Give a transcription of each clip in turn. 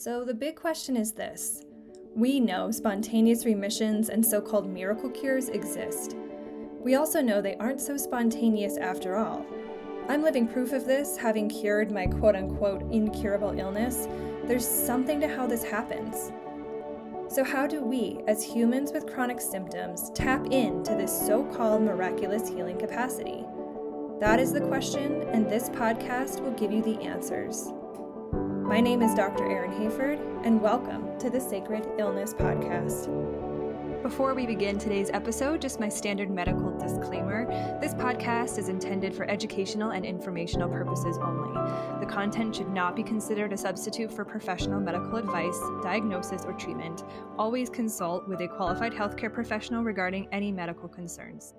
So the big question is this. We know spontaneous remissions and so-called miracle cures exist. We also know they aren't so spontaneous after all. I'm living proof of this, having cured my quote-unquote incurable illness. There's something to how this happens. So how do we, as humans with chronic symptoms, tap into this so-called miraculous healing capacity? That is the question, and this podcast will give you the answers. My name is Dr. Erin Hayford, and welcome to the Sacred Illness Podcast. Before we begin today's episode, just my standard medical disclaimer. This podcast is intended for educational and informational purposes only. The content should not be considered a substitute for professional medical advice, diagnosis, or treatment. Always consult with a qualified healthcare professional regarding any medical concerns.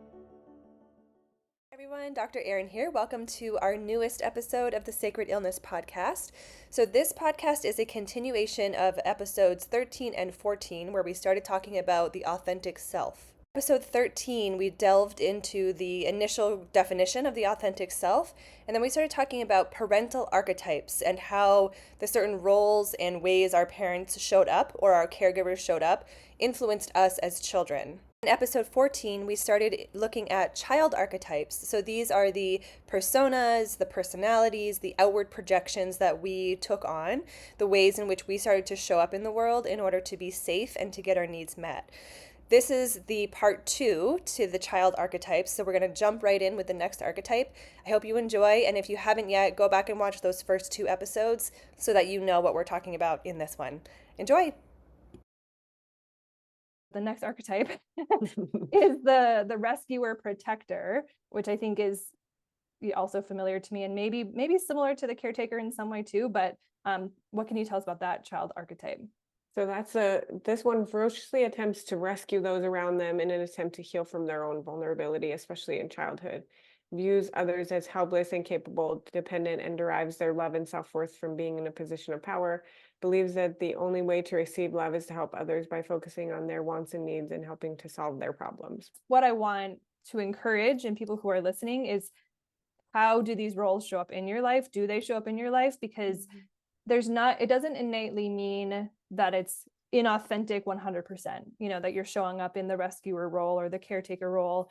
Everyone, Dr. Erin here. Welcome to our newest episode of the Sacred Illness Podcast. So this podcast is a continuation of episodes 13 and 14, where we started talking about the authentic self. Episode 13, we delved into the initial definition of the authentic self, and then we started talking about parental archetypes and how the certain roles and ways our parents showed up or our caregivers showed up influenced us as children. In episode 14, we started looking at child archetypes. So these are the personas, the personalities, the outward projections that we took on, the ways in which we started to show up in the world in order to be safe and to get our needs met. This is the part 2 to the child archetypes, so we're going to jump right in with the next archetype. I hope you enjoy, and if you haven't yet, go back and watch those first 2 episodes so that you know what we're talking about in this one. Enjoy! The next archetype is the rescuer protector, which I think is also familiar to me and maybe similar to the caretaker in some way too. But what can you tell us about that child archetype? So this one ferociously attempts to rescue those around them in an attempt to heal from their own vulnerability, especially in childhood. Views others as helpless, incapable, dependent, and derives their love and self-worth from being in a position of power. Believes that the only way to receive love is to help others by focusing on their wants and needs and helping to solve their problems. What I want to encourage in people who are listening is, how do these roles show up in your life? Do they show up in your life? Because it doesn't innately mean that it's inauthentic 100%, that you're showing up in the rescuer role or the caretaker role.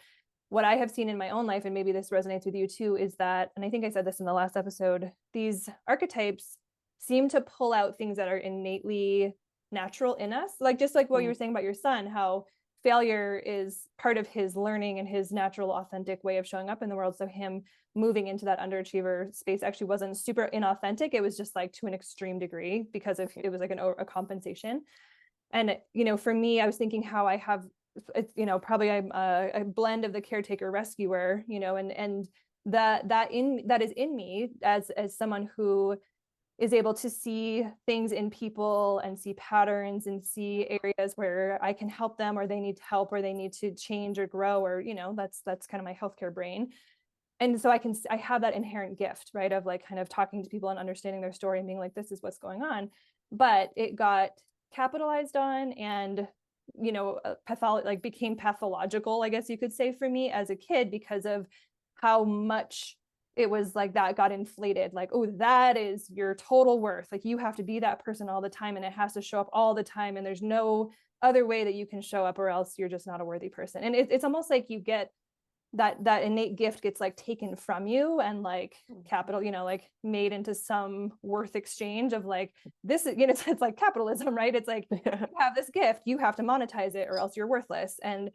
What I have seen in my own life, and maybe this resonates with you too, is that, and I think I said this in the last episode, these archetypes seem to pull out things that are innately natural in us. Just like what you were saying about your son, how failure is part of his learning and his natural, authentic way of showing up in the world. So him moving into that underachiever space actually wasn't super inauthentic. It was just to an extreme degree because it was a compensation. And, for me, I was thinking how I have, probably I'm a blend of the caretaker rescuer, and that is in me as someone who is able to see things in people and see patterns and see areas where I can help them, or they need help, or they need to change or grow, or, that's kind of my healthcare brain. And so I have that inherent gift, right, of kind of talking to people and understanding their story and being like, this is what's going on. But it got capitalized on and, became pathological, I guess you could say, for me as a kid, because of how much it was that got inflated, oh, that is your total worth. You have to be that person all the time, and it has to show up all the time, and there's no other way that you can show up, or else you're just not a worthy person. And it's almost like you get that innate gift gets taken from you and capital, made into some worth exchange of this is, it's like capitalism, right? It's you have this gift, you have to monetize it or else you're worthless. And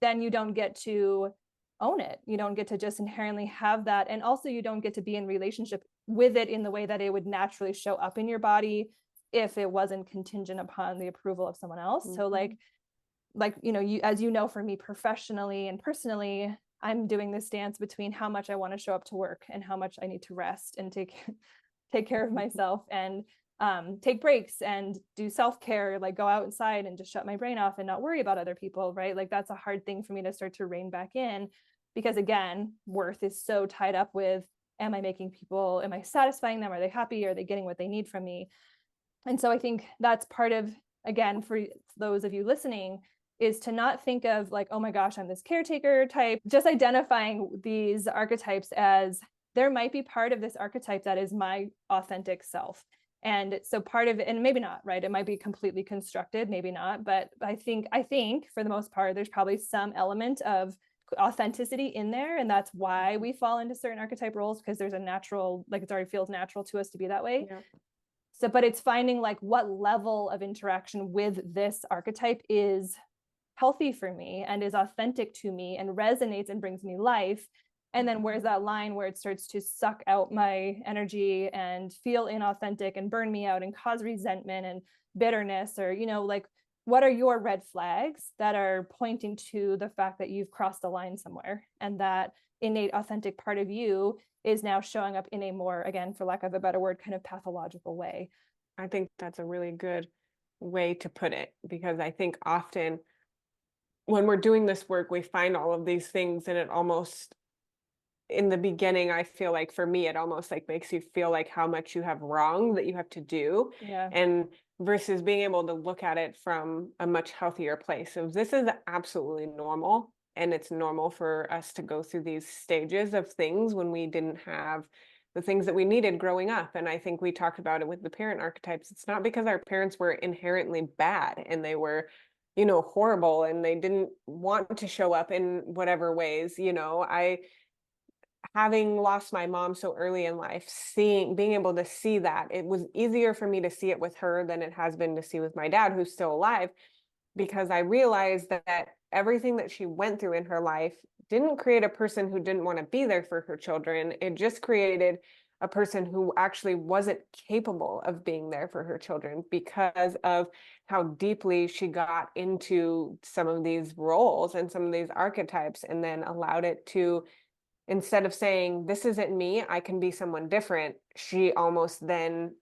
then you don't get to own it. You don't get to just inherently have that. And also you don't get to be in relationship with it in the way that it would naturally show up in your body if it wasn't contingent upon the approval of someone else. So for me professionally and personally, I'm doing this dance between how much I want to show up to work and how much I need to rest and take care of myself and take breaks and do self-care, go outside and just shut my brain off and not worry about other people, right? That's a hard thing for me to start to rein back in, because again, worth is so tied up with, am I satisfying them? Are they happy? Are they getting what they need from me? And so I think that's part of, again, for those of you listening, is to not think of oh my gosh, I'm this caretaker type, just identifying these archetypes as there might be part of this archetype that is my authentic self. And so part of it, and maybe not, right? It might be completely constructed, maybe not, but I think for the most part, there's probably some element of authenticity in there. And that's why we fall into certain archetype roles, because there's a natural, like it already feels natural to us to be that way. Yeah. So, but it's finding like what level of interaction with this archetype is healthy for me and is authentic to me and resonates and brings me life. And then where's that line where it starts to suck out my energy and feel inauthentic and burn me out and cause resentment and bitterness, or, you know, like what are your red flags that are pointing to the fact that you've crossed a line somewhere, and that innate authentic part of you is now showing up in a more, again, for lack of a better word, kind of pathological way. I think that's a really good way to put it, because I think often when we're doing this work, we find all of these things, and it almost, in the beginning, I feel like for me, it almost like makes you feel like how much you have wrong that you have to do. Yeah. And versus being able to look at it from a much healthier place. So this is absolutely normal. And it's normal for us to go through these stages of things when we didn't have the things that we needed growing up. And I think we talked about it with the parent archetypes. It's not because our parents were inherently bad and they were, you know, horrible and they didn't want to show up in whatever ways. You know, having lost my mom so early in life, being able to see that, it was easier for me to see it with her than it has been to see with my dad, who's still alive, because I realized that everything that she went through in her life didn't create a person who didn't want to be there for her children. It just created a person who actually wasn't capable of being there for her children, because of how deeply she got into some of these roles and some of these archetypes, and then allowed it to, instead of saying, this isn't me, I can be someone different, she almost then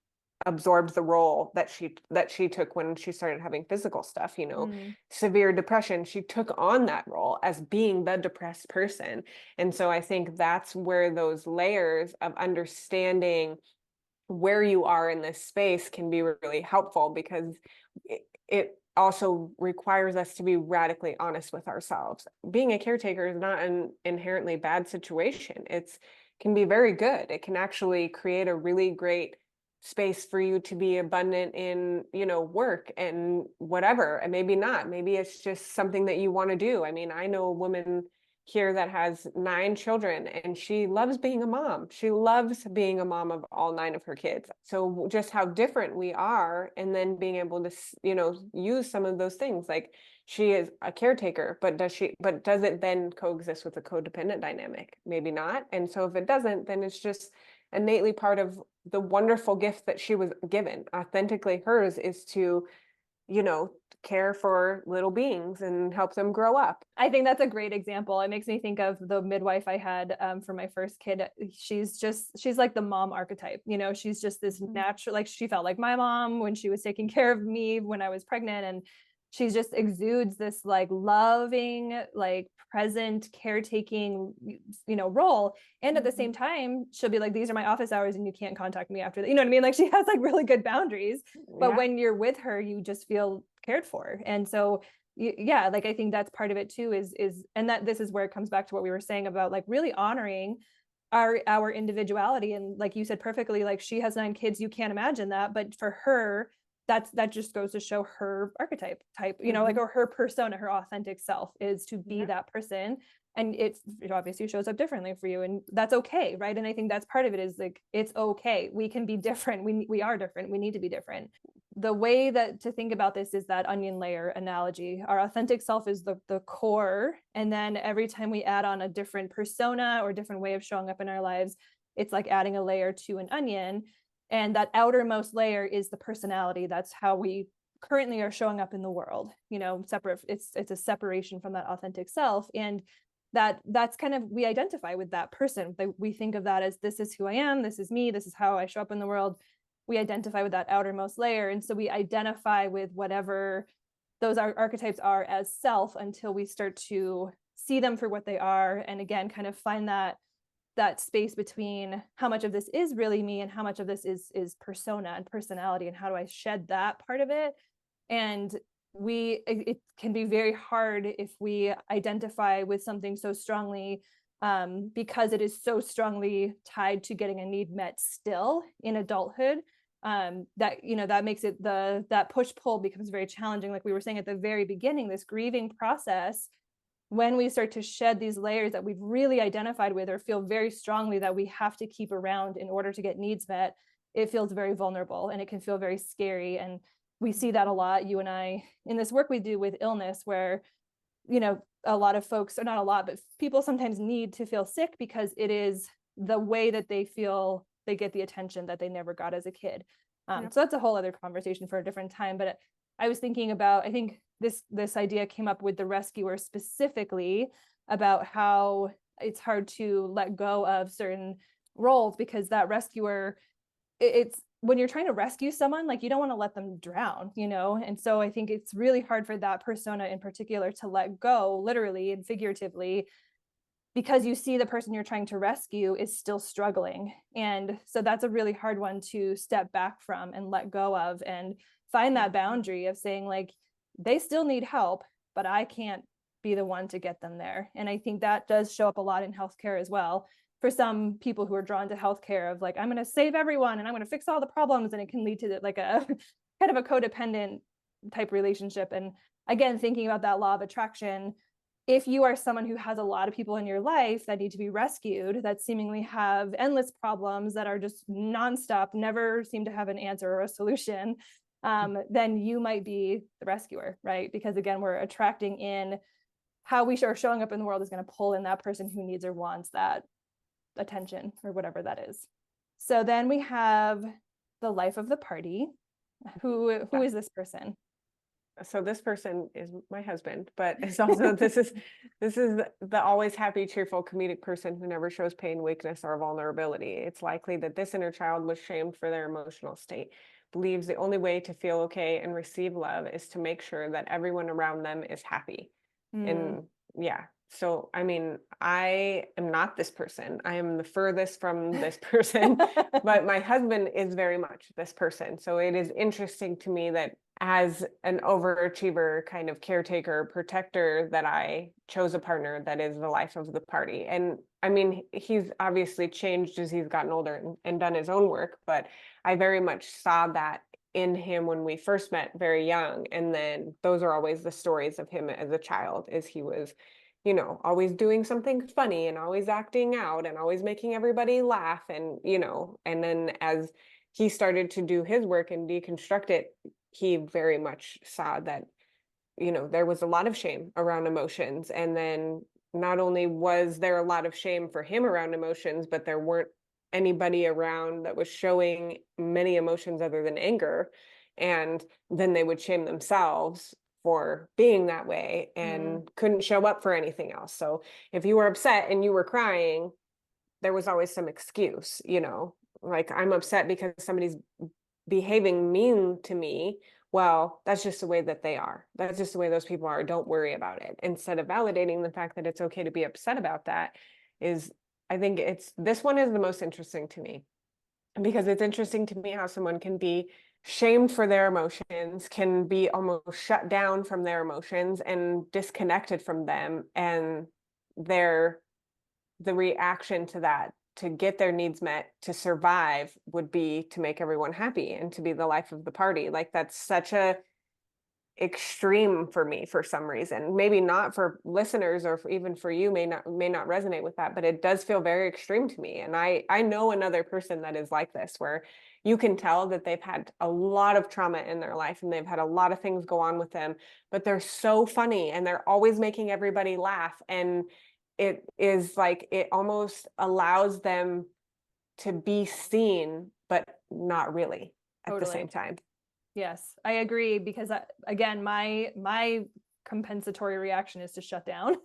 absorbed the role that she took when she started having physical stuff, you know, severe depression. She took on that role as being the depressed person. And so I think that's where those layers of understanding where you are in this space can be really helpful, because it also requires us to be radically honest with ourselves. Being a caretaker is not an inherently bad situation. It can be very good. It can actually create a really great space for you to be abundant in, you know, work and whatever. And maybe not. Maybe it's just something that you want to do. I mean, I know a woman here that has 9 children, and she loves being a mom. She loves being a mom of all 9 of her kids. So just how different we are, and then being able to, you know, use some of those things. Like, she is a caretaker, but does it then coexist with a codependent dynamic? Maybe not. And so if it doesn't, then it's just innately part of the wonderful gift that she was given. Authentically hers is to, you know, care for little beings and help them grow up. I think that's a great example. It makes me think of the midwife I had for my first kid. She's like the mom archetype, you know, she's just this natural, like she felt like my mom when she was taking care of me when I was pregnant. And she just exudes this like loving, like present, caretaking, you know, role. And at the same time, she'll be like, these are my office hours and you can't contact me after that. You know what I mean? Like, she has like really good boundaries, but when you're with her, you just feel cared for. And so yeah, like I think that's part of it too, is and that this is where it comes back to what we were saying about like really honoring our individuality. And like you said perfectly, like she has 9 kids, you can't imagine that, but for her, that just goes to show her archetype type, you know, like, or her persona, her authentic self is to be that person. And it obviously shows up differently for you, and that's okay, right? And I think that's part of it, is like, it's okay, we can be different, we are different, we need to be different. The way that to think about this is that onion layer analogy. Our authentic self is the core, and then every time we add on a different persona or different way of showing up in our lives, it's like adding a layer to an onion. And that outermost layer is the personality. That's how we currently are showing up in the world, you know, separate. It's a separation from that authentic self. And that's kind of, we identify with that person. We think of that as, this is who I am, this is me, this is how I show up in the world. We identify with that outermost layer. And so we identify with whatever those archetypes are as self, until we start to see them for what they are. And again, kind of find that space between how much of this is really me and how much of this is persona and personality, and how do I shed that part of it. And it can be very hard if we identify with something so strongly, because it is so strongly tied to getting a need met still in adulthood, that, you know, that makes it that push-pull becomes very challenging. Like we were saying at the very beginning, this grieving process, when we start to shed these layers that we've really identified with or feel very strongly that we have to keep around in order to get needs met, it feels very vulnerable and it can feel very scary. And we see that a lot, you and I, in this work we do with illness, where, you know, a lot of folks, or not a lot, but people sometimes need to feel sick because it is the way that they feel they get the attention that they never got as a kid. Yep. So that's a whole other conversation for a different time. But I was thinking about, I think this idea came up with the rescuer specifically, about how it's hard to let go of certain roles, because that rescuer, it's when you're trying to rescue someone, like, you don't want to let them drown, you know? And so I think it's really hard for that persona in particular to let go, literally and figuratively, because you see the person you're trying to rescue is still struggling. And so that's a really hard one to step back from and let go of, and find that boundary of saying, like, they still need help, but I can't be the one to get them there. And I think that does show up a lot in healthcare as well, for some people who are drawn to healthcare, of like, I'm going to save everyone and I'm going to fix all the problems. And it can lead to like a kind of a codependent type relationship. And again, thinking about that law of attraction, if you are someone who has a lot of people in your life that need to be rescued, that seemingly have endless problems that are just nonstop, never seem to have an answer or a solution, then you might be the rescuer, right? Because again, we're attracting in, how we are showing up in the world is going to pull in that person who needs or wants that attention or whatever that is. So then we have the life of the party. Who is this person? So this person is my husband, but it's also this is the always happy, cheerful, comedic person who never shows pain, weakness, or vulnerability. It's likely that this inner child was shamed for their emotional state, believes the only way to feel okay and receive love is to make sure that everyone around them is happy. And yeah, so I mean, I am not this person. I am the furthest from this person, but my husband is very much this person. So it is interesting to me that as an overachiever, kind of caretaker, protector, that I chose a partner that is the life of the party. And I mean, he's obviously changed as he's gotten older and done his own work, but I very much saw that in him when we first met very young. And then those are always the stories of him as a child, is he was, you know, always doing something funny and always acting out and always making everybody laugh. And, you know, and then as he started to do his work and deconstruct it, he very much saw that, you know, there was a lot of shame around emotions. And then not only was there a lot of shame for him around emotions, but there weren't anybody around that was showing many emotions other than anger. And then they would shame themselves for being that way and couldn't show up for anything else. So if you were upset and you were crying, there was always some excuse, you know, like, I'm upset because somebody's behaving mean to me. Well, that's just the way that they are. That's just the way those people are. Don't worry about it. Instead of validating the fact that it's okay to be upset about that, is, I think this one is the most interesting to me, because it's interesting to me how someone can be shamed for their emotions, can be almost shut down from their emotions and disconnected from them. And the reaction to that, to get their needs met, to survive, would be to make everyone happy and to be the life of the party. Like, that's such a extreme for me for some reason. Maybe not for listeners, or even for you, may not resonate with that, but it does feel very extreme to me. And I know another person that is like this, where you can tell that they've had a lot of trauma in their life and they've had a lot of things go on with them, but they're so funny and they're always making everybody laugh. And it is like, it almost allows them to be seen, but not really at the same time. Yes, I agree, because again, my compensatory reaction is to shut down.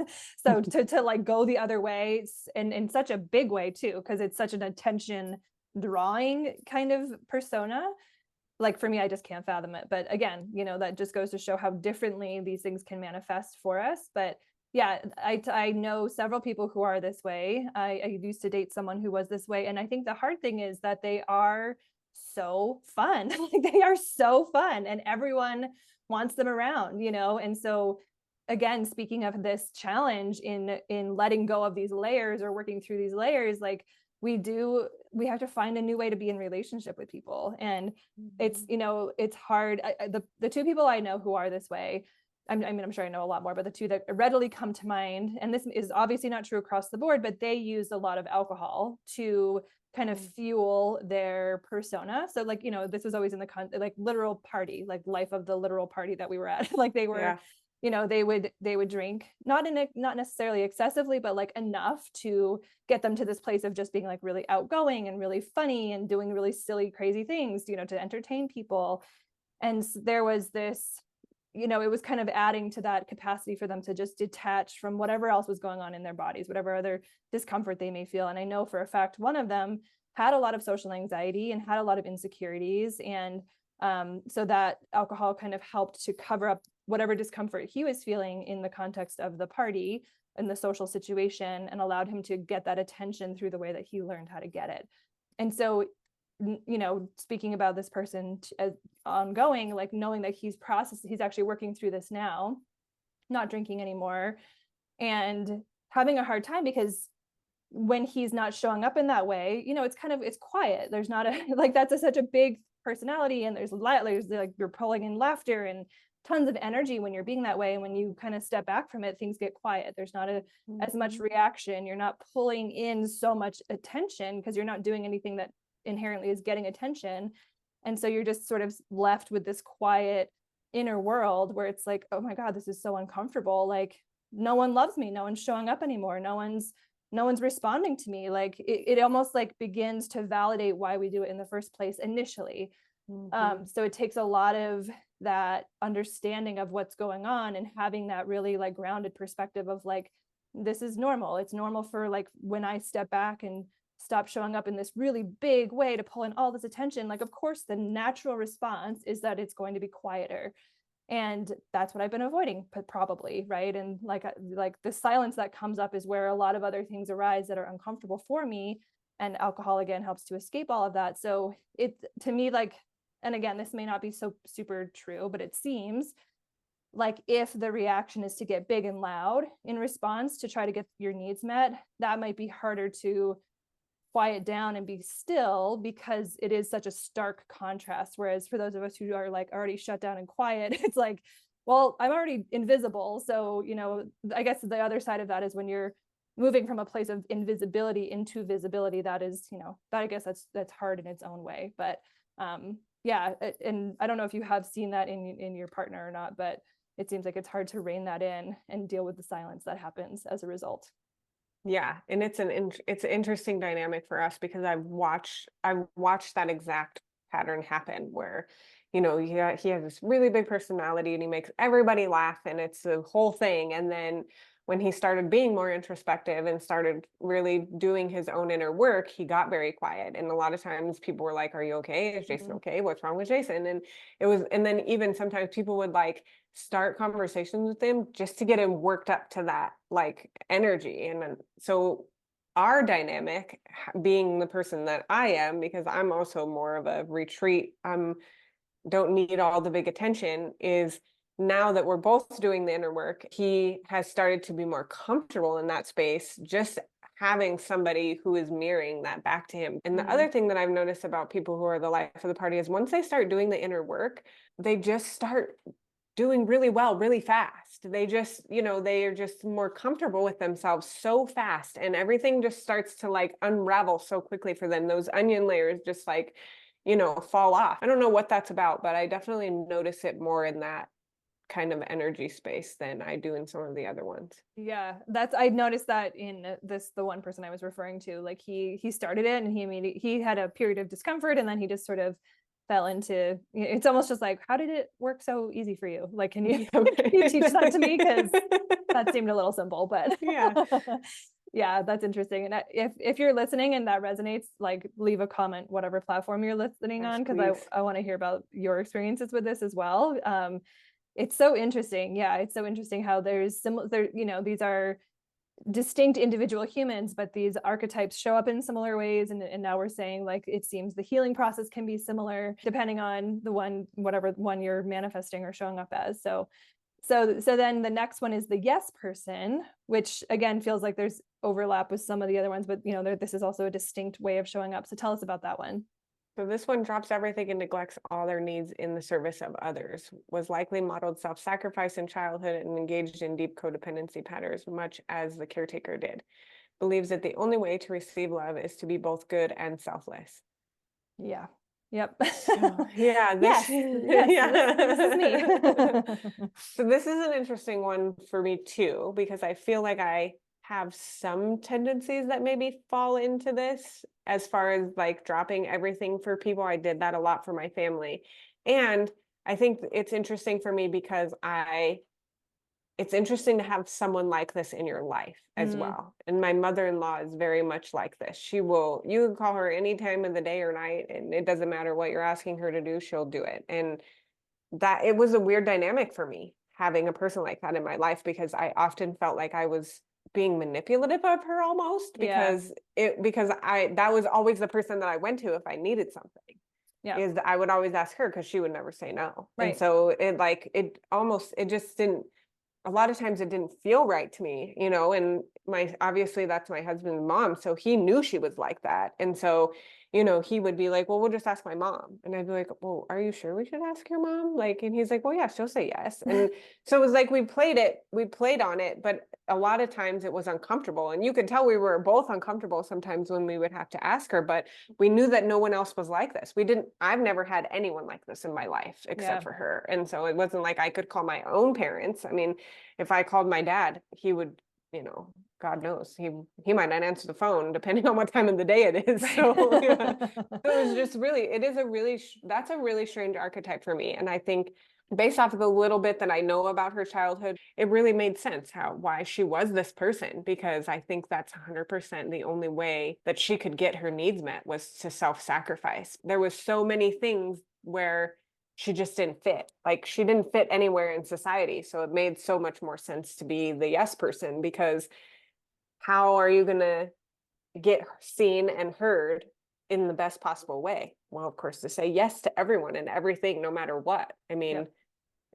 So to like go the other way, and in such a big way too, because it's such an attention drawing kind of persona. Like, for me, I just can't fathom it. But again, you know, that just goes to show how differently these things can manifest for us. But yeah, I know several people who are this way. I used to date someone who was this way. And I think the hard thing is that they are so fun. Like, they are so fun and everyone wants them around, you know? And so again, speaking of this challenge in letting go of these layers or working through these layers, like, we have to find a new way to be in relationship with people. And it's, you know, it's hard. The two people I know who are this way, I mean, I'm sure I know a lot more, but the two that readily come to mind, and this is obviously not true across the board, but they use a lot of alcohol to kind of fuel their persona. So like, you know, this was always in the like literal party, like life of the literal party that we were at. Like they were, you know, they would drink, not necessarily excessively, but like enough to get them to this place of just being like really outgoing and really funny and doing really silly, crazy things, you know, to entertain people. And there was this, you know, it was kind of adding to that capacity for them to just detach from whatever else was going on in their bodies, whatever other discomfort they may feel. And I know for a fact, one of them had a lot of social anxiety and had a lot of insecurities. And so that alcohol kind of helped to cover up whatever discomfort he was feeling in the context of the party and the social situation, and allowed him to get that attention through the way that he learned how to get it. And so, you know, speaking about this person as ongoing, like knowing that he's actually working through this now, not drinking anymore, and having a hard time because when he's not showing up in that way, you know, it's quiet. There's not a, like, that's such a big personality, and there's like you're pulling in laughter and tons of energy when you're being that way. And when you kind of step back from it, things get quiet. There's not as much reaction. You're not pulling in so much attention because you're not doing anything that inherently is getting attention. And so you're just sort of left with this quiet inner world where it's like, oh my God, this is so uncomfortable. Like, no one loves me. No one's showing up anymore. No one's responding to me. Like it almost like begins to validate why we do it in the first place initially. So it takes a lot of that understanding of what's going on and having that really like grounded perspective of like, this is normal. It's normal for like when I step back and stop showing up in this really big way to pull in all this attention, like of course the natural response is that it's going to be quieter. And that's what I've been avoiding, probably, right? And like the silence that comes up is where a lot of other things arise that are uncomfortable for me, and alcohol again helps to escape all of that. So it, to me, like, and again, this may not be so super true, but it seems like if the reaction is to get big and loud in response to try to get your needs met, that might be harder to quiet down and be still, because it is such a stark contrast. Whereas for those of us who are like already shut down and quiet, it's like, well, I'm already invisible. So, you know, I guess the other side of that is when you're moving from a place of invisibility into visibility, that is, you know, that I guess that's hard in its own way. But yeah, and I don't know if you have seen that in your partner or not, but it seems like it's hard to rein that in and deal with the silence that happens as a result. Yeah, and it's an interesting dynamic for us because I've watched that exact pattern happen where, you know, he has this really big personality and he makes everybody laugh and it's a whole thing. And then when he started being more introspective and started really doing his own inner work, he got very quiet. And a lot of times people were like, "Are you okay? Is Jason okay? What's wrong with Jason?" And then even sometimes people would like start conversations with him just to get him worked up to that like energy. And so our dynamic, being the person that I am, because I'm also more of a retreat, don't need all the big attention, is now that we're both doing the inner work, he has started to be more comfortable in that space, just having somebody who is mirroring that back to him. And the other thing that I've noticed about people who are the life of the party is once they start doing the inner work, they just start doing really well, really fast. They just, you know, they are just more comfortable with themselves so fast, and everything just starts to like unravel so quickly for them. Those onion layers just like, you know, fall off. I don't know what that's about, but I definitely notice it more in that kind of energy space than I do in some of the other ones. Yeah, I noticed that in the one person I was referring to. Like he started it and he had a period of discomfort, and then he just sort of fell into, it's almost just like, how did it work so easy for you? Like, can you teach that to me? Because that seemed a little simple, but yeah. Yeah, that's interesting. And if you're listening and that resonates, like leave a comment, whatever platform you're listening on, because I want to hear about your experiences with this as well. It's so interesting. Yeah, it's so interesting how there's similar, you know, these are distinct individual humans, but these archetypes show up in similar ways. And now we're saying like, it seems the healing process can be similar depending on the one, whatever one you're manifesting or showing up as. So So then the next one is the yes person, which again feels like there's overlap with some of the other ones, but this is also a distinct way of showing up. So tell us about that one. So this one drops everything and neglects all their needs in the service of others, was likely modeled self-sacrifice in childhood and engaged in deep codependency patterns, much as the caretaker did. Believes that the only way to receive love is to be both good and selfless. Yeah. Yep. Yeah, yes, this is me. So this is an interesting one for me too, because I feel like I have some tendencies that maybe fall into this as far as like dropping everything for people. I did that a lot for my family. And I think it's interesting for me because it's interesting to have someone like this in your life as well. And my mother-in-law is very much like this. You can call her any time of the day or night, and it doesn't matter what you're asking her to do, she'll do it. And that it was a weird dynamic for me having a person like that in my life, because I often felt like I was being manipulative of her almost, because that was always the person that I went to if I needed something. Yeah. Is that I would always ask her because she would never say no. Right. And so it just didn't, a lot of times it didn't feel right to me, and obviously that's my husband's mom. So he knew she was like that. And so, he would be like, well, we'll just ask my mom. And I'd be like, well, are you sure we should ask your mom? Like, and he's like, well, yeah, she'll say yes. And so it was like, we played on it, but a lot of times it was uncomfortable. And you could tell we were both uncomfortable sometimes when we would have to ask her, but we knew that no one else was like this. I've never had anyone like this in my life except for her. And so it wasn't like I could call my own parents. I mean, if I called my dad, he would, God knows, he might not answer the phone depending on what time of the day it is. Right. So, yeah. So it was just that's a really strange archetype for me. And I think based off of the little bit that I know about her childhood, it really made sense why she was this person, because I think that's 100% the only way that she could get her needs met was to self-sacrifice. There was so many things where she just didn't fit. Like, she didn't fit anywhere in society. So it made so much more sense to be the yes person, because how are you going to get seen and heard in the best possible way? Well, of course, to say yes to everyone and everything, no matter what. I mean,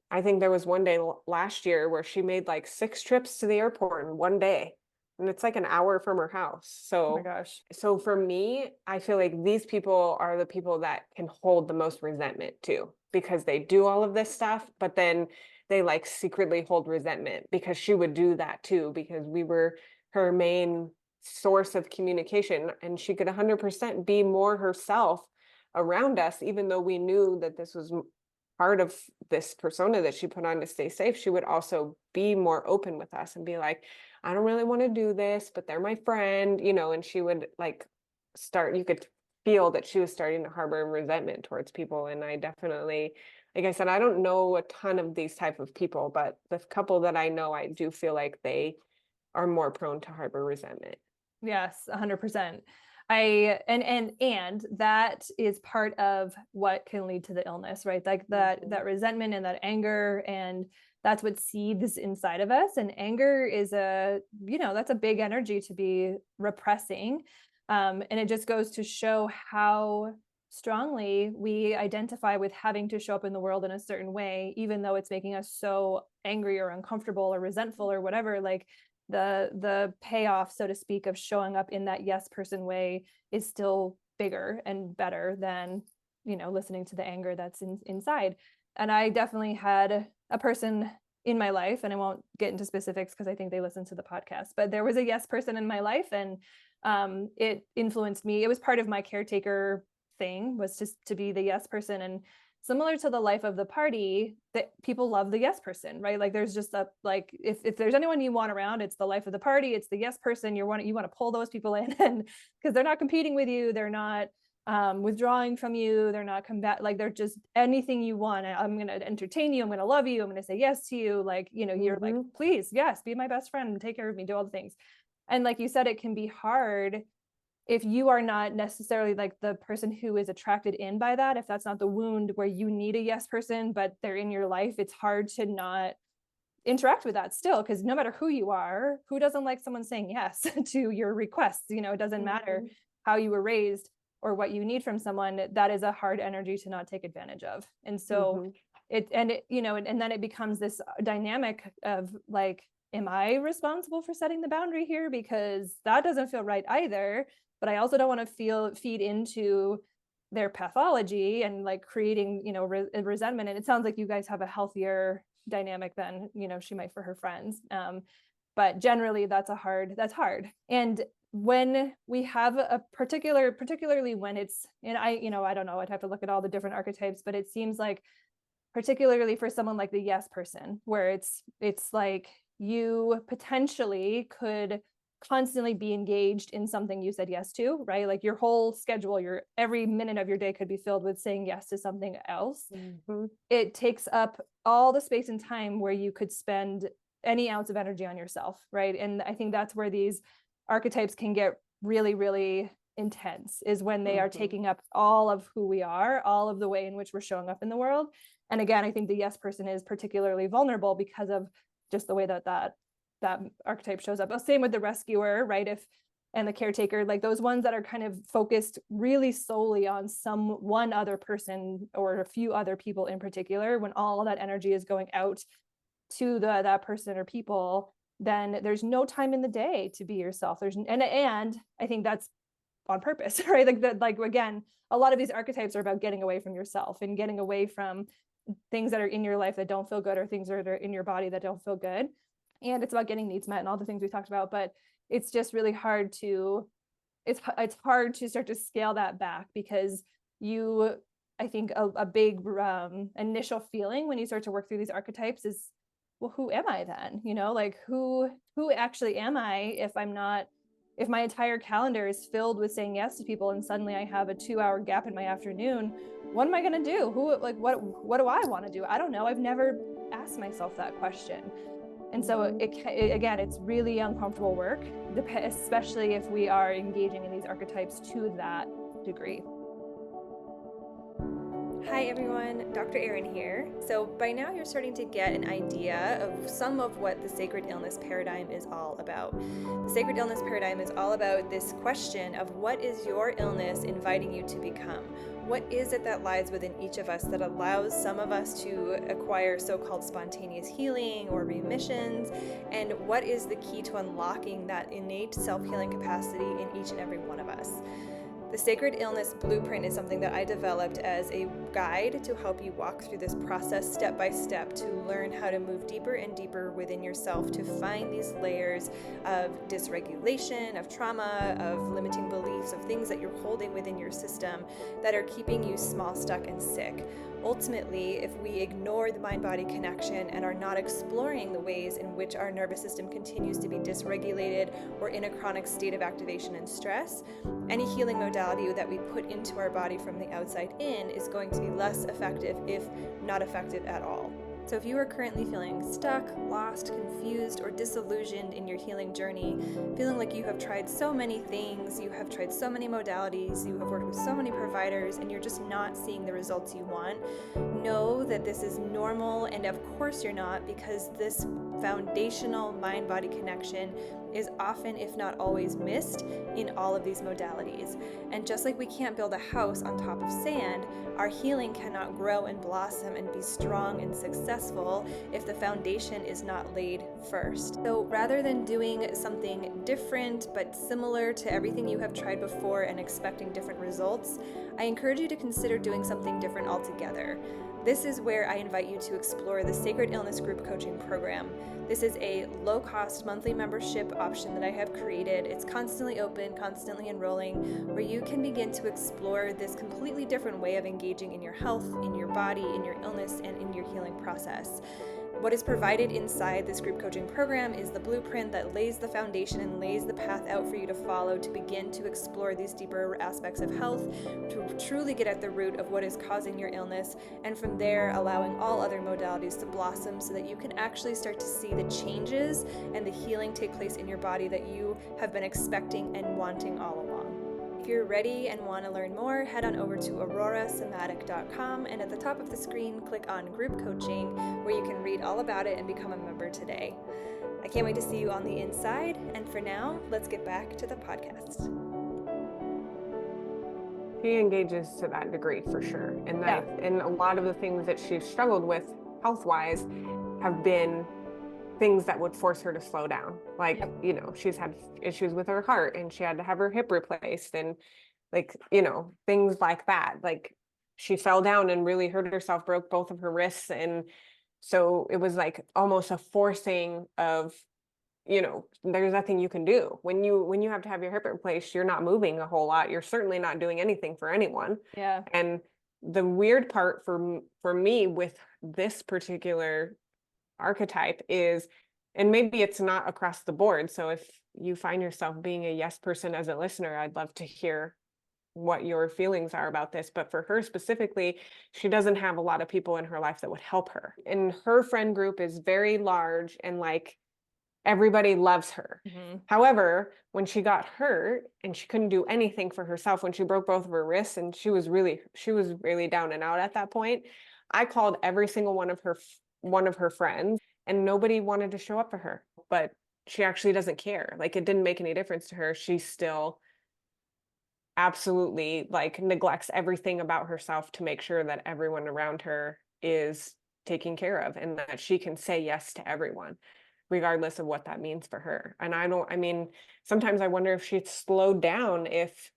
I think there was one day last year where she made like 6 trips to the airport in one day. And it's like an hour from her house. So, oh my gosh. So for me, I feel like these people are the people that can hold the most resentment too, because they do all of this stuff, but then they like secretly hold resentment because she would do that too, because we were her main source of communication, and she could 100% be more herself around us, even though we knew that this was part of this persona that she put on to stay safe. She would also be more open with us and be like, I don't really want to do this, but they're my friend, and she would like you could feel that she was starting to harbor resentment towards people. And I definitely, like I said, I don't know a ton of these type of people, but the couple that I know, I do feel like they are more prone to harbor resentment. Yes, 100%. And that is part of what can lead to the illness, right? Like that resentment and that anger, and that's what seethes inside of us. And anger is that's a big energy to be repressing. And it just goes to show how strongly we identify with having to show up in the world in a certain way, even though it's making us so angry or uncomfortable or resentful or whatever. Like, the payoff, so to speak, of showing up in that yes person way is still bigger and better than, listening to the anger that's inside. And I definitely had a person in my life, and I won't get into specifics because I think they listen to the podcast, but there was a yes person in my life, and it influenced me. It was part of my caretaker thing, was just to be the yes person. And similar to the life of the party, that people love the yes person, right? Like, there's just if there's anyone you want around, it's the life of the party, it's the yes person. You want to pull those people in, and because they're not competing with you, they're not withdrawing from you, they're not like, they're just anything you want. I'm going to entertain you, I'm going to love you, I'm going to say yes to you. Like, you're like, please, yes, be my best friend, take care of me, do all the things. And like you said, it can be hard if you are not necessarily like the person who is attracted in by that, if that's not the wound where you need a yes person, but they're in your life, it's hard to not interact with that still, because no matter who you are, who doesn't like someone saying yes to your requests? It doesn't matter how you were raised. or what you need from someone, that is a hard energy to not take advantage of. And so and then it becomes this dynamic of like, am I responsible for setting the boundary here? Because that doesn't feel right either, but I also don't want to feed into their pathology and like creating, resentment. And it sounds like you guys have a healthier dynamic than, she might for her friends. But generally that's hard. And when we have a particularly when it's, and I don't know, I'd have to look at all the different archetypes, but it seems like particularly for someone like the yes person, where it's like you potentially could constantly be engaged in something you said yes to, right? Like your whole schedule, every minute of your day could be filled with saying yes to something else. It takes up all the space and time where you could spend any ounce of energy on yourself, right? And I think that's where these archetypes can get really, really intense, is when they are taking up all of who we are, all of the way in which we're showing up in the world. And again, I think the yes person is particularly vulnerable because of just the way that archetype shows up. Same with the rescuer, right? And the caretaker, like those ones that are kind of focused really solely on one other person or a few other people in particular, when all of that energy is going out to that person or people, then there's no time in the day to be yourself. And I think that's on purpose, right? Like again, a lot of these archetypes are about getting away from yourself and getting away from things that are in your life that don't feel good, or things that are in your body that don't feel good. And it's about getting needs met and all the things we talked about, but it's just really hard to start to scale that back, because I think a big initial feeling when you start to work through these archetypes is, well, who am I then? Like who actually am I if my entire calendar is filled with saying yes to people, and suddenly I have a 2-hour gap in my afternoon? What am I going to do? What do I want to do? I don't know. I've never asked myself that question. And so again, it's really uncomfortable work, especially if we are engaging in these archetypes to that degree. Hi everyone, Dr. Erin here. So by now you're starting to get an idea of some of what the sacred illness paradigm is all about. The sacred illness paradigm is all about this question of, what is your illness inviting you to become? What is it that lies within each of us that allows some of us to acquire so-called spontaneous healing or remissions? And what is the key to unlocking that innate self-healing capacity in each and every one of us? The Sacred Illness Blueprint is something that I developed as a guide to help you walk through this process step by step, to learn how to move deeper and deeper within yourself, to find these layers of dysregulation, of trauma, of limiting beliefs, of things that you're holding within your system that are keeping you small, stuck, and sick. Ultimately, if we ignore the mind-body connection and are not exploring the ways in which our nervous system continues to be dysregulated or in a chronic state of activation and stress, any healing modality that we put into our body from the outside in is going to be less effective, if not effective at all. So if you are currently feeling stuck, lost, confused, or disillusioned in your healing journey, feeling like you have tried so many things, you have tried so many modalities, you have worked with so many providers, and you're just not seeing the results you want, know that this is normal, and of course you're not, because this foundational mind-body connection is often, if not always, missed in all of these modalities. And just like we can't build a house on top of sand, our healing cannot grow and blossom and be strong and successful if the foundation is not laid first. So rather than doing something different but similar to everything you have tried before and expecting different results, I encourage you to consider doing something different altogether. This is where I invite you to explore the Sacred Illness Group Coaching Program. This is a low-cost monthly membership option that I have created. It's constantly open, constantly enrolling, where you can begin to explore this completely different way of engaging in your health, in your body, in your illness, and in your healing process. What is provided inside this group coaching program is the blueprint that lays the foundation and lays the path out for you to follow to begin to explore these deeper aspects of health, to truly get at the root of what is causing your illness, and from there allowing all other modalities to blossom so that you can actually start to see the changes and the healing take place in your body that you have been expecting and wanting all along. If you're ready and want to learn more, head on over to aurorasomatic.com, and at the top of the screen, click on Group Coaching, where you can read all about it and become a member today. I can't wait to see you on the inside, and for now, let's get back to the podcast. She engages to that degree for sure. And Yeah. and a lot of the things that she's struggled with health-wise have been things that would force her to slow down. Like, Yep. you know, she's had issues with her heart and she had to have her hip replaced and like, you know, things like that. Like she fell down and really hurt herself, broke both of her wrists. And so it was like almost a forcing of, you know, there's nothing you can do when you have to have your hip replaced. You're not moving a whole lot. You're certainly not doing anything for anyone. Yeah. And the weird part for me with this particular archetype is, and maybe it's not across the board, so if you find yourself being a yes person as a listener, I'd love to hear what your feelings are about this. But for her specifically, she doesn't have a lot of people in her life that would help her, and her friend group is very large and like everybody loves her. However, when she got hurt and she couldn't do anything for herself, when she broke both of her wrists and she was really down and out at that point, I called every single one of her friends and nobody wanted to show up for her. But she actually doesn't care. Like it didn't make any difference to her. She still absolutely like neglects everything about herself to make sure that everyone around her is taken care of and that she can say yes to everyone, regardless of what that means for her. And I mean, sometimes I wonder if she'd slowed down if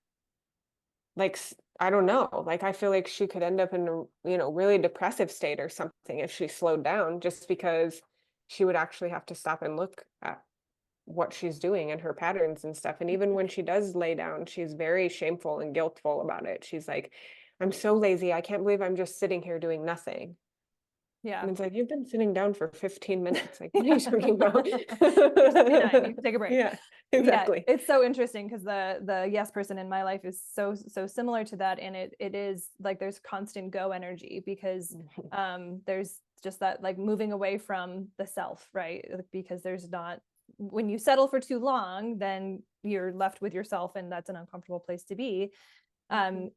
like, I don't know, like I feel like she could end up in a, you know, really depressive state or something if she slowed down, just because she would actually have to stop and look at what she's doing and her patterns and stuff. And even when she does lay down, she's very shameful and guiltful about it. She's like, I'm so lazy. I can't believe I'm just sitting here doing nothing. Yeah. And it's like, you've been sitting down for 15 minutes. Like, what are you talking about? You can take a break. Yeah, exactly. Yeah, it's so interesting because the yes person in my life is so similar to that. And it is like there's constant go energy because there's just that like moving away from the self, right? Because there's not, when you settle for too long, then you're left with yourself, and that's an uncomfortable place to be. And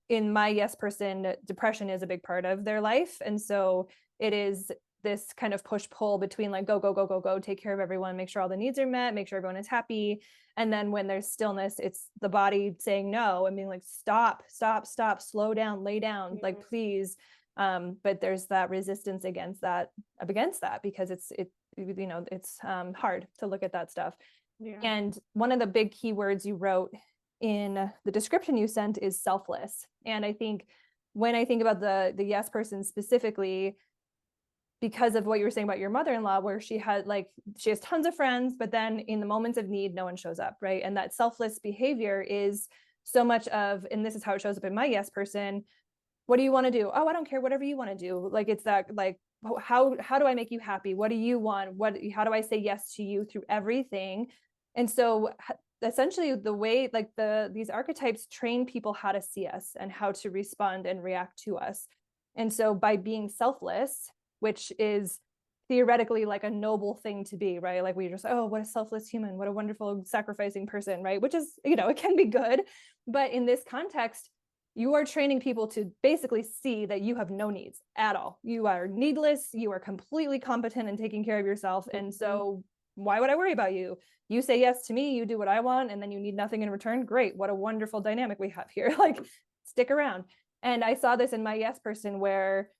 in my yes person, depression is a big part of their life. And so it is this kind of push pull between like go, take care of everyone, make sure all the needs are met, make sure everyone is happy. And then when there's stillness, it's the body saying no and being like, stop, slow down, lay down, like please. But there's that resistance against that because it's you know, it's hard to look at that stuff. Yeah. And one of the big keywords you wrote in the description you sent is selfless. And I think when I think about the yes person specifically, because of what you were saying about your mother-in-law, where she has tons of friends, but then in the moments of need, no one shows up, right? And that selfless behavior is so much of, and this is how it shows up in my yes person. What do you want to do? Oh, I don't care, whatever you want to do. Like, it's that, like, how do I make you happy? What do you want? How do I say yes to you through everything? And so essentially the way like these archetypes train people how to see us and how to respond and react to us. And so by being selfless, which is theoretically like a noble thing to be, right? Like we just, oh, what a selfless human, what a wonderful sacrificing person, right? Which is, you know, it can be good. But in this context, you are training people to basically see that you have no needs at all. You are needless. You are completely competent in taking care of yourself. And so why would I worry about you? You say yes to me, you do what I want, and then you need nothing in return. Great. What a wonderful dynamic we have here. Like, stick around. And I saw this in my yes person where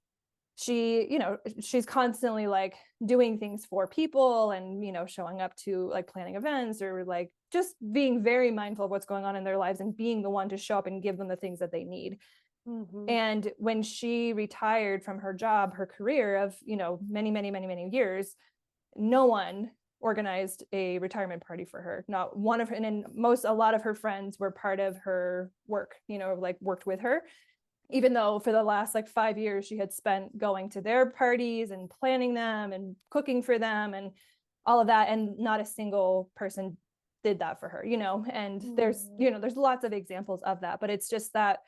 she, you know, she's constantly like doing things for people and, you know, showing up to like planning events or like just being very mindful of what's going on in their lives and being the one to show up and give them the things that they need. And when she retired from her job, her career of, you know, many years, no one organized a retirement party for her. Not one of her, and a lot of her friends were part of her work, you know, like worked with her, even though for the last like 5 years she had spent going to their parties and planning them and cooking for them and all of that, and not a single person did that for her, you know. And there's, you know, there's lots of examples of that, but it's just that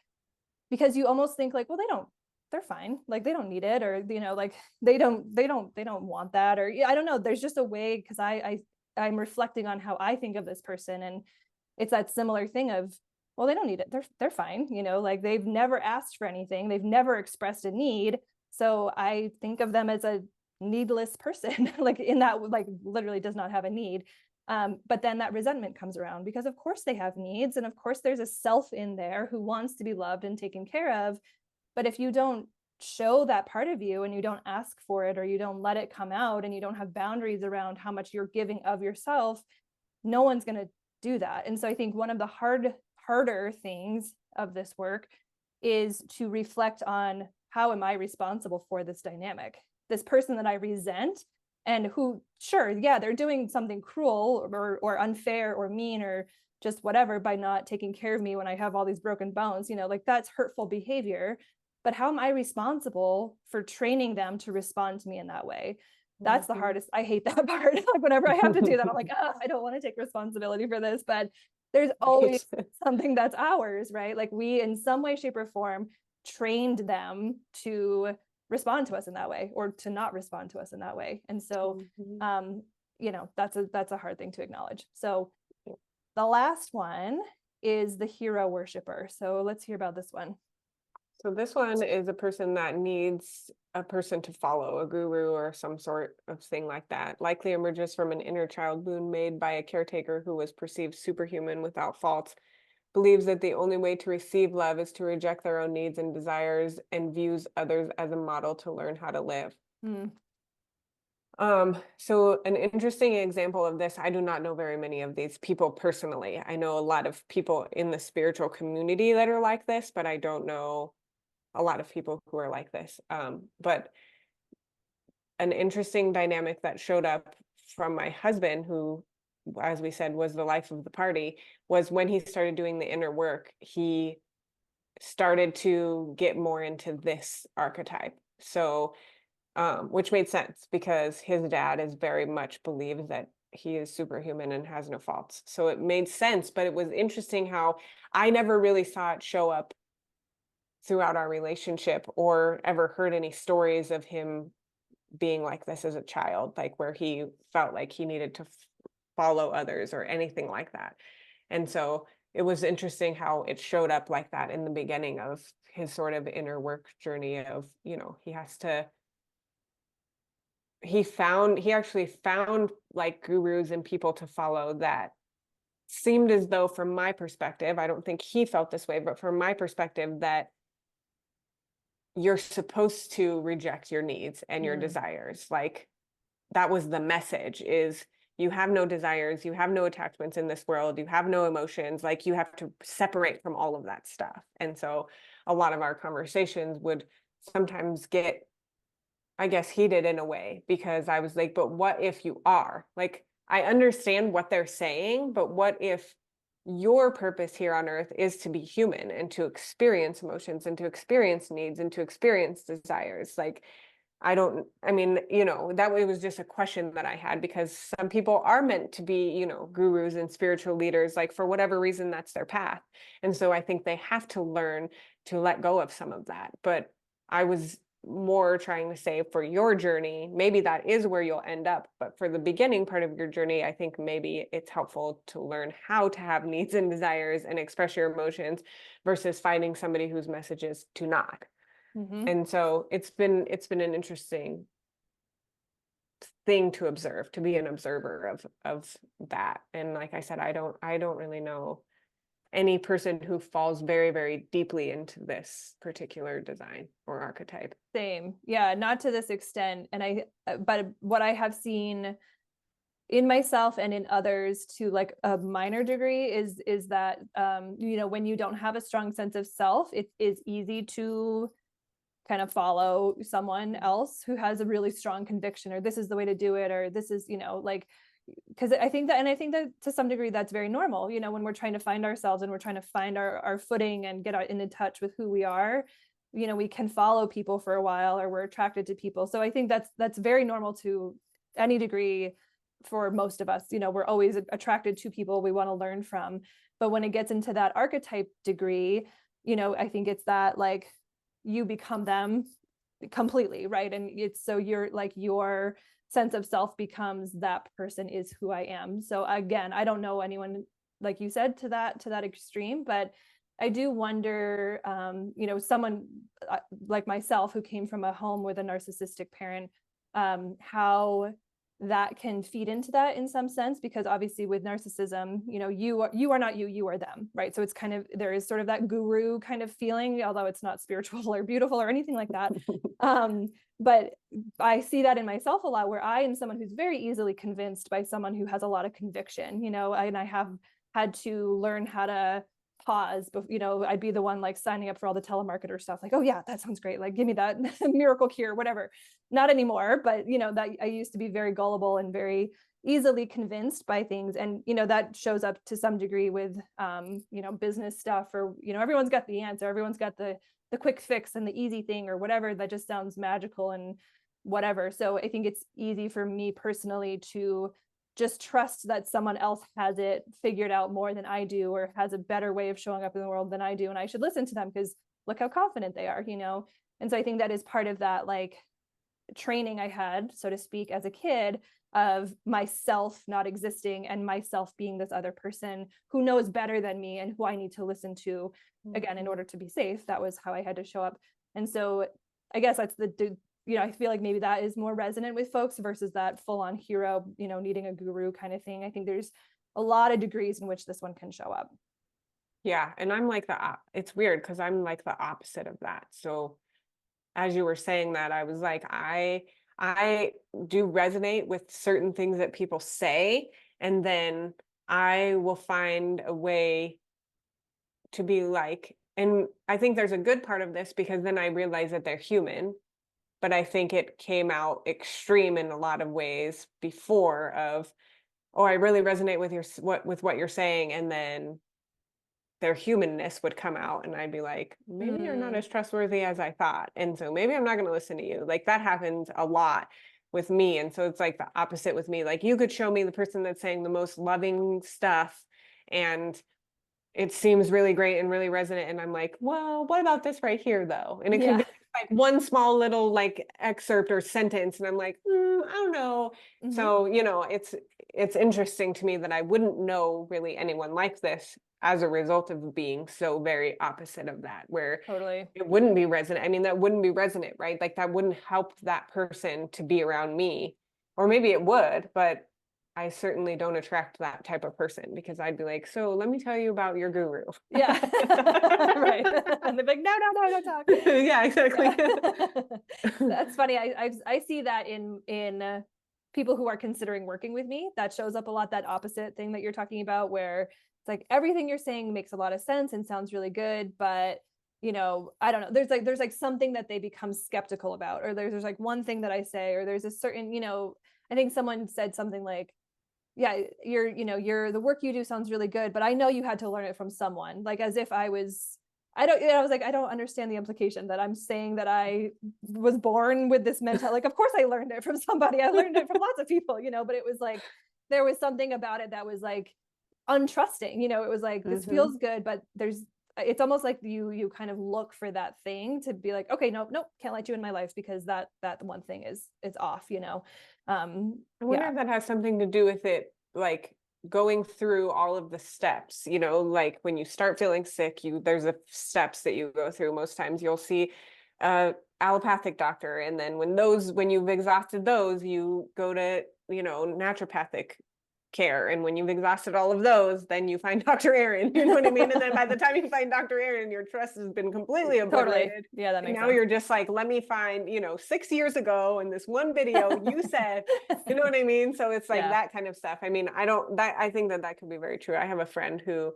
because you almost think like, well, they're fine, like they don't need it, or, you know, like they don't want that, or I don't know, there's just a way, because I'm reflecting on how I think of this person, and it's that similar thing of, well, they don't need it, they're fine, you know, like they've never asked for anything, they've never expressed a need, so I think of them as a needless person like in that, like literally does not have a need. But then that resentment comes around because of course they have needs. And of course there's a self in there who wants to be loved and taken care of. But if you don't show that part of you and you don't ask for it, or you don't let it come out, and you don't have boundaries around how much you're giving of yourself, no one's going to do that. And so I think one of the harder things of this work is to reflect on, how am I responsible for this dynamic? This person that I resent, and who, sure, yeah, they're doing something cruel or unfair or mean or just whatever by not taking care of me when I have all these broken bones, like that's hurtful behavior. But how am I responsible for training them to respond to me in that way? That's the hardest. I hate that part. Like whenever I have to do that, I'm like, I don't want to take responsibility for this, but there's always something that's ours, right? Like we, in some way, shape, or form, trained them to respond to us in that way, or to not respond to us in that way. And so, that's a hard thing to acknowledge. So the last one is the hero worshiper. So let's hear about this one. So this one is a person that needs a person to follow, a guru or some sort of thing like that. Likely emerges from an inner child wound made by a caretaker who was perceived superhuman without faults. Believes that the only way to receive love is to reject their own needs and desires, and views others as a model to learn how to live. So an interesting example of this, I do not know very many of these people personally. I know a lot of people in the spiritual community that are like this, but I don't know a lot of people who are like this. But an interesting dynamic that showed up from my husband, who, as we said, was the life of the party, was when he started doing the inner work, he started to get more into this archetype. So, which made sense because his dad is very much believes that he is superhuman and has no faults. So it made sense, but it was interesting how I never really saw it show up throughout our relationship, or ever heard any stories of him being like this as a child, like where he felt like he needed to follow others or anything like that. And so it was interesting how it showed up like that in the beginning of his sort of inner work journey of, he actually found like gurus and people to follow that seemed as though, from my perspective, I don't think he felt this way, but from my perspective, that you're supposed to reject your needs and your desires. Like that was the message, is you have no desires, you have no attachments in this world, you have no emotions, like you have to separate from all of that stuff. And so a lot of our conversations would sometimes get, I guess, heated in a way, because I was like, but what if you are? Like, I understand what they're saying, but what if your purpose here on earth is to be human and to experience emotions and to experience needs and to experience desires? Like, that way was just a question that I had, because some people are meant to be, gurus and spiritual leaders, like for whatever reason, that's their path. And so I think they have to learn to let go of some of that. But I was more trying to say, for your journey, maybe that is where you'll end up. But for the beginning part of your journey, I think maybe it's helpful to learn how to have needs and desires and express your emotions versus finding somebody whose message is to not. And so it's been an interesting thing to observe, to be an observer of that. And like I said, I don't really know any person who falls very, very deeply into this particular design or archetype. Same. Yeah, not to this extent. But what I have seen in myself and in others to like a minor degree is that, when you don't have a strong sense of self, it is easy to kind of follow someone else who has a really strong conviction, or this is the way to do it, or this is, because I think that to some degree that's very normal, when we're trying to find ourselves and we're trying to find our footing and get in touch with who we are, we can follow people for a while, or we're attracted to people. So I think that's very normal to any degree for most of us. We're always attracted to people we want to learn from. But when it gets into that archetype degree, I think it's that like you become them completely, right? And it's so you're like your sense of self becomes that person is who I am. So again, I don't know anyone, like you said, to that extreme, but I do wonder, someone like myself who came from a home with a narcissistic parent, how that can feed into that in some sense, because obviously with narcissism, you know, you are not you, you are them, right? So it's kind of, there is sort of that guru kind of feeling, although it's not spiritual or beautiful or anything like that. But I see that in myself a lot, where I am someone who's very easily convinced by someone who has a lot of conviction, you know, and I have had to learn how to pause, but you know, I'd be the one like signing up for all the telemarketer stuff, like, oh yeah, that sounds great, like give me that miracle cure, whatever. Not anymore, but you know, that I used to be very gullible and very easily convinced by things, and you know, that shows up to some degree with you know, business stuff, or you know, everyone's got the answer, everyone's got the quick fix and the easy thing or whatever that just sounds magical and whatever. So I think it's easy for me personally to just trust that someone else has it figured out more than I do, or has a better way of showing up in the world than I do, and I should listen to them because look how confident they are, you know. And so I think that is part of that like training I had, so to speak, as a kid, of myself not existing and myself being this other person who knows better than me and who I need to listen to, again, in order to be safe. That was how I had to show up. And so I guess that's the you know, I feel like maybe that is more resonant with folks versus that full-on hero, you know, needing a guru kind of thing. I think there's a lot of degrees in which this one can show up. Yeah, and I'm like it's weird because I'm like the opposite of that. So as you were saying that, I was like, I do resonate with certain things that people say, and then I will find a way to be like, and I think there's a good part of this because then I realize that they're human, but I think it came out extreme in a lot of ways before of, oh, I really resonate with what you're saying, and then their humanness would come out and I'd be like, maybe you're not as trustworthy as I thought, and so maybe I'm not going to listen to you. Like that happens a lot with me. And so it's like the opposite with me. Like you could show me the person that's saying the most loving stuff and it seems really great and really resonant, and I'm like, well, what about this right here though? And it could be like one small little like excerpt or sentence, and I'm like, I don't know. So you know, it's interesting to me that I wouldn't know really anyone like this as a result of being so very opposite of that, where Totally. it wouldn't be resonant. I mean, that wouldn't be resonant, right? Like that wouldn't help that person to be around me, or maybe it would, but I certainly don't attract that type of person, because I'd be like, so let me tell you about your guru. Yeah. Right. And they're like, no, don't talk. Yeah, exactly. Yeah. That's funny. I see that in people who are considering working with me. That shows up a lot, that opposite thing that you're talking about, where it's like everything you're saying makes a lot of sense and sounds really good, but you know, I don't know, there's like something that they become skeptical about, or there's like one thing that I say, or there's a certain, you know, I think someone said something like, yeah, the work you do sounds really good, but I know you had to learn it from someone, like as if I was like, I don't understand the implication that I'm saying that I was born with this mental, like, of course I learned it from somebody. I learned it from lots of people, you know, but it was like, there was something about it that was like untrusting, you know, it was like, this feels good, but it's almost like you kind of look for that thing to be like, okay, nope, can't let you in my life because that one thing is off, you know. I wonder if that has something to do with it, like going through all of the steps, you know, like when you start feeling sick, there's a steps that you go through. Most times you'll see a allopathic doctor, and then when you've exhausted those, you go to, you know, naturopathic care, and when you've exhausted all of those, then you find Dr. Erin, you know what I mean? And then by the time you find Dr. Erin, your trust has been completely obliterated. Totally. Yeah, that makes sense. Now you're just like, let me find, you know, 6 years ago in this one video you said, you know what I mean? So it's like that kind of stuff. I mean, I think that could be very true. I have a friend who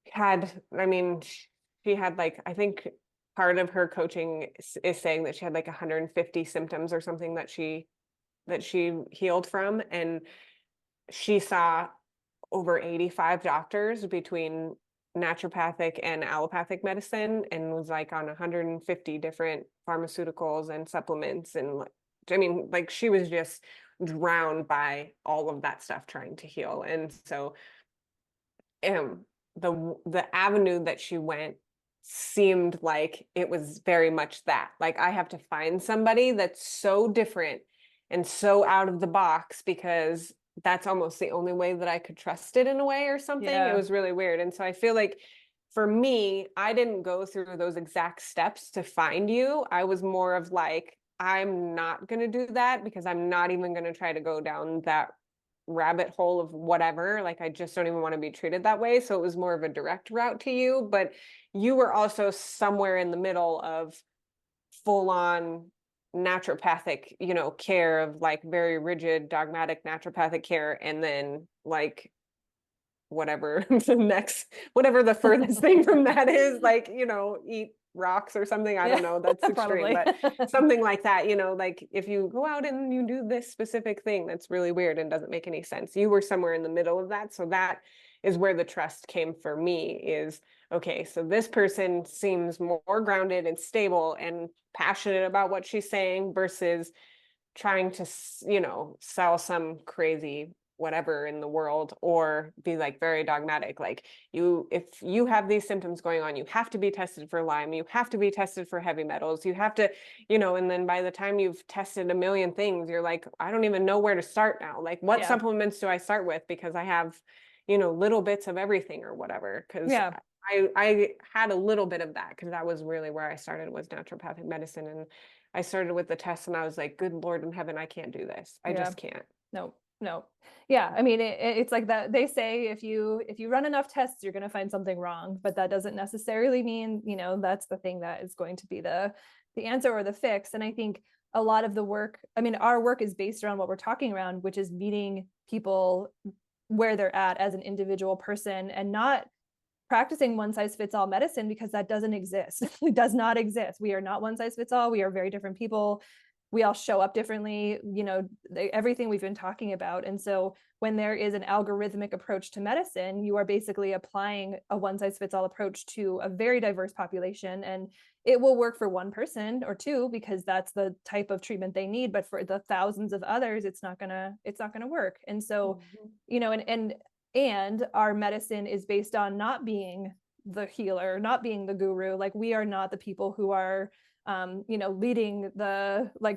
she had like, I think part of her coaching is saying that she had like 150 symptoms or something that she healed from, and she saw over 85 doctors between naturopathic and allopathic medicine, and was like on 150 different pharmaceuticals and supplements. And I mean, like she was just drowned by all of that stuff trying to heal. And so the avenue that she went seemed like it was very much that, like, I have to find somebody that's so different and so out of the box, because that's almost the only way that I could trust it in a way or something. It was really weird. And so I feel like for me, I didn't go through those exact steps to find you. I was more of like, I'm not going to do that because I'm not even going to try to go down that rabbit hole of whatever. Like, I just don't even want to be treated that way. So it was more of a direct route to you, but you were also somewhere in the middle of full on naturopathic, care of like very rigid, dogmatic naturopathic care. And then like whatever whatever the furthest thing from that is, like, eat rocks or something. I don't know. That's extreme, but something like that, like if you go out and you do this specific thing, that's really weird and doesn't make any sense. You were somewhere in the middle of that. So that is where the trust came for me is, okay, so this person seems more grounded and stable and passionate about what she's saying versus trying to, sell some crazy whatever in the world, or be like very dogmatic. Like, if you have these symptoms going on, you have to be tested for Lyme, you have to be tested for heavy metals, you have to, and then by the time you've tested a million things, you're like, I don't even know where to start now. Like, what supplements do I start with? Because I have, little bits of everything or whatever. Because I had a little bit of that, because that was really where I started, was naturopathic medicine. And I started with the tests and I was like, good Lord in heaven, I can't do this. I just can't. No. Yeah. I mean, it's like that. They say if you run enough tests, you're going to find something wrong, but that doesn't necessarily mean, that's the thing that is going to be the answer or the fix. And I think a lot of the work, I mean, our work is based around what we're talking around, which is meeting people where they're at as an individual person, and not practicing one size fits all medicine, because that doesn't exist. It does not exist. We are not one size fits all. We are very different people. We all show up differently, everything we've been talking about. And so when there is an algorithmic approach to medicine, you are basically applying a one size fits all approach to a very diverse population, and it will work for one person or two because that's the type of treatment they need. But for the thousands of others, it's not gonna work. And so, and our medicine is based on not being the healer, not being the guru. Like, we are not the people who are leading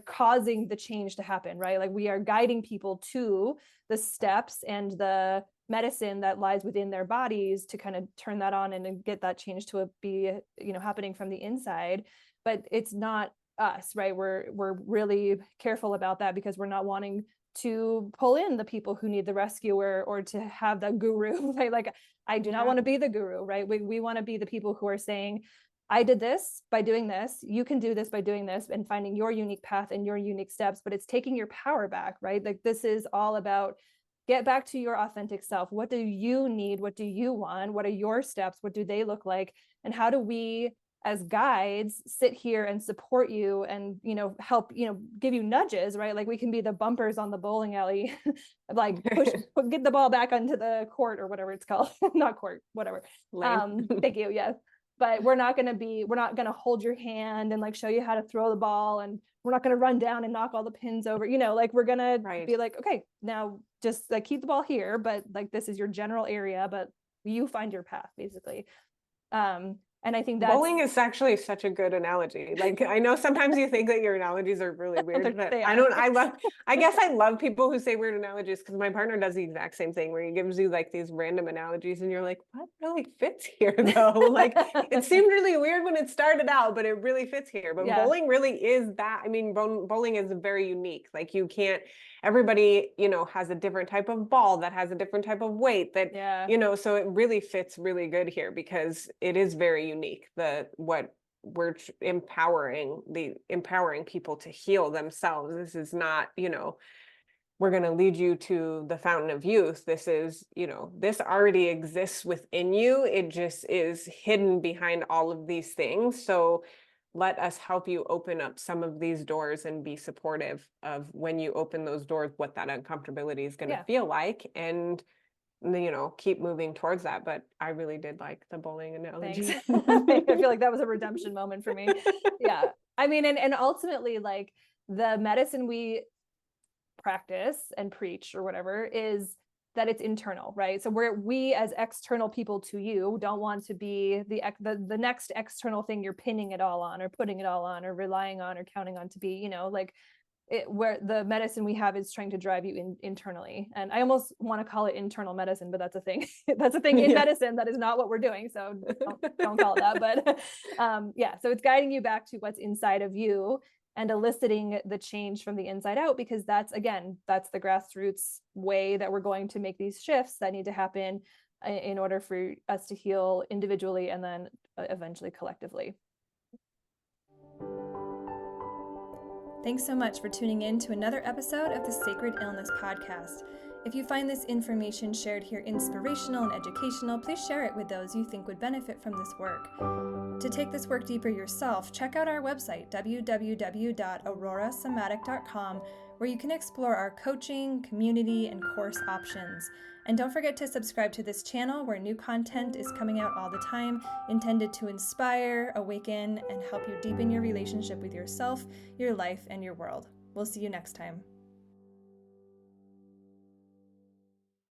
causing the change to happen, right? Like, we are guiding people to the steps and the medicine that lies within their bodies to kind of turn that on and get that change to be, happening from the inside. But it's not us, right? We're really careful about that, because we're not wanting to pull in the people who need the rescuer or to have the guru, right? Like, I do not want to be the guru, right? We want to be the people who are saying, I did this by doing this, you can do this by doing this, and finding your unique path and your unique steps. But it's taking your power back, right? Like, this is all about get back to your authentic self. What do you need? What do you want? What are your steps? What do they look like? And how do we as guides sit here and support you and, help, give you nudges, right? Like, we can be the bumpers on the bowling alley, like get the ball back onto the court or whatever it's called. Not court, whatever. Thank you. Yes. But we're not going to hold your hand and like show you how to throw the ball, and we're not going to run down and knock all the pins over, like, we're going to be like, okay, now just like keep the ball here, but like, this is your general area, but you find your path, basically. And I think that bowling is actually such a good analogy. Like, I know sometimes you think that your analogies are really weird, but I guess I love people who say weird analogies, because my partner does the exact same thing, where he gives you like these random analogies and you're like, what really fits here though? Like, it seemed really weird when it started out, but it really fits here. But bowling really is that. I mean, bowling is very unique. Like, you can't, everybody, has a different type of ball that has a different type of weight that, so it really fits really good here, because it is very unique. What we're empowering people to heal themselves. This is not, we're going to lead you to the fountain of youth. This is, this already exists within you. It just is hidden behind all of these things. So let us help you open up some of these doors and be supportive of, when you open those doors, what that uncomfortability is going to feel like, and keep moving towards that. But I really did like the bowling analogy. I feel like that was a redemption moment for me. Yeah. I mean, and ultimately, like, the medicine we practice and preach or whatever is that it's internal, right? So we as external people to you don't want to be the next external thing you're pinning it all on or putting it all on or relying on or counting on to be, where the medicine we have is trying to drive you internally. And I almost want to call it internal medicine, but that's a thing. That's a thing in medicine. That is not what we're doing. So don't call it that. But so it's guiding you back to what's inside of you. and eliciting the change from the inside out, because that's the grassroots way that we're going to make these shifts that need to happen in order for us to heal individually and then eventually collectively. Thanks so much for tuning in to another episode of the Sacred Illness Podcast. If you find this information shared here inspirational and educational, please share it with those you think would benefit from this work. To take this work deeper yourself, check out our website, www.aurorasomatic.com, where you can explore our coaching, community, and course options. And don't forget to subscribe to this channel, where new content is coming out all the time, intended to inspire, awaken, and help you deepen your relationship with yourself, your life, and your world. We'll see you next time.